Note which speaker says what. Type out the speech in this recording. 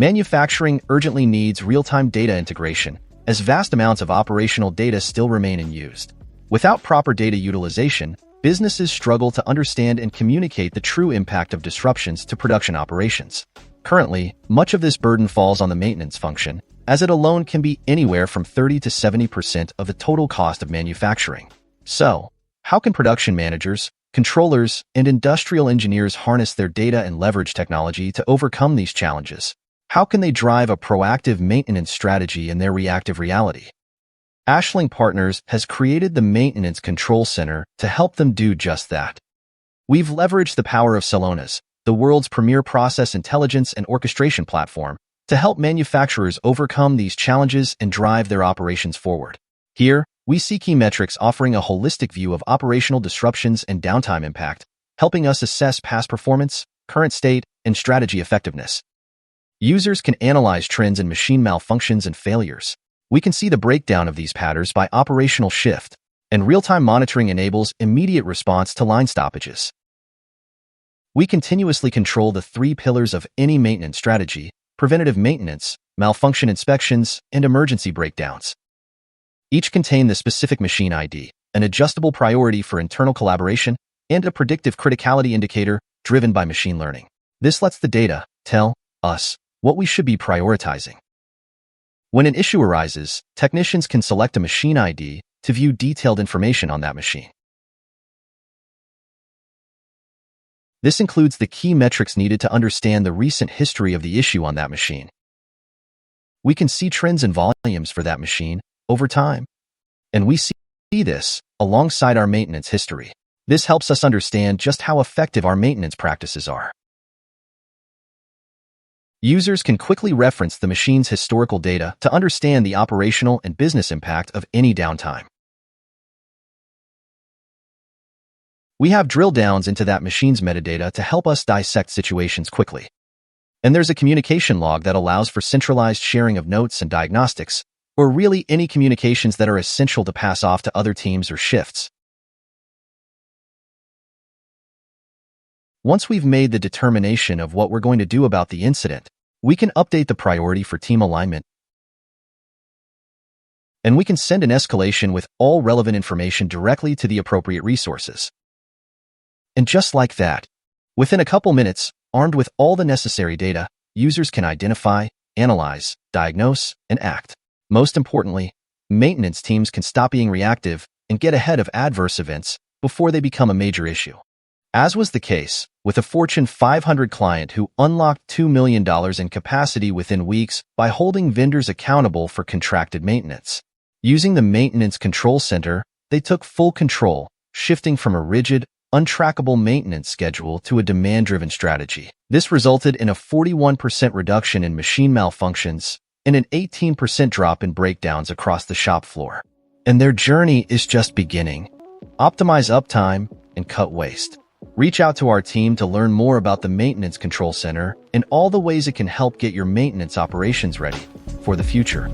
Speaker 1: Manufacturing urgently needs real-time data integration, as vast amounts of operational data still remain unused. Without proper data utilization, businesses struggle to understand and communicate the true impact of disruptions to production operations. Currently, much of this burden falls on the maintenance function, as it alone can be anywhere from 30 to 70% of the total cost of manufacturing. So, how can production managers, controllers, and industrial engineers harness their data and leverage technology to overcome these challenges? How can they drive a proactive maintenance strategy in their reactive reality? Ashling Partners has created the Maintenance Control Center to help them do just that. We've leveraged the power of Celonis, the world's premier process intelligence and orchestration platform, to help manufacturers overcome these challenges and drive their operations forward. Here, we see key metrics offering a holistic view of operational disruptions and downtime impact, helping us assess past performance, current state, and strategy effectiveness. Users can analyze trends in machine malfunctions and failures. We can see the breakdown of these patterns by operational shift, and real-time monitoring enables immediate response to line stoppages. We continuously control the 3 pillars of any maintenance strategy: preventative maintenance, malfunction inspections, and emergency breakdowns. Each contain the specific machine ID, an adjustable priority for internal collaboration, and a predictive criticality indicator driven by machine learning. This lets the data tell us what we should be prioritizing. When an issue arises, technicians can select a machine ID to view detailed information on that machine. This includes the key metrics needed to understand the recent history of the issue on that machine. We can see trends and volumes for that machine over time, and we see this alongside our maintenance history. This helps us understand just how effective our maintenance practices are. Users can quickly reference the machine's historical data to understand the operational and business impact of any downtime. We have drill downs into that machine's metadata to help us dissect situations quickly. And there's a communication log that allows for centralized sharing of notes and diagnostics, or really any communications that are essential to pass off to other teams or shifts. Once we've made the determination of what we're going to do about the incident, we can update the priority for team alignment, and we can send an escalation with all relevant information directly to the appropriate resources. And just like that, within a couple minutes, armed with all the necessary data, users can identify, analyze, diagnose, and act. Most importantly, maintenance teams can stop being reactive and get ahead of adverse events before they become a major issue. As was the case with a Fortune 500 client who unlocked $2 million in capacity within weeks by holding vendors accountable for contracted maintenance. Using the Maintenance Control Center, they took full control, shifting from a rigid, untrackable maintenance schedule to a demand-driven strategy. This resulted in a 41% reduction in machine malfunctions and an 18% drop in breakdowns across the shop floor. And their journey is just beginning. Optimize uptime and cut waste. Reach out to our team to learn more about the Maintenance Control Center and all the ways it can help get your maintenance operations ready for the future.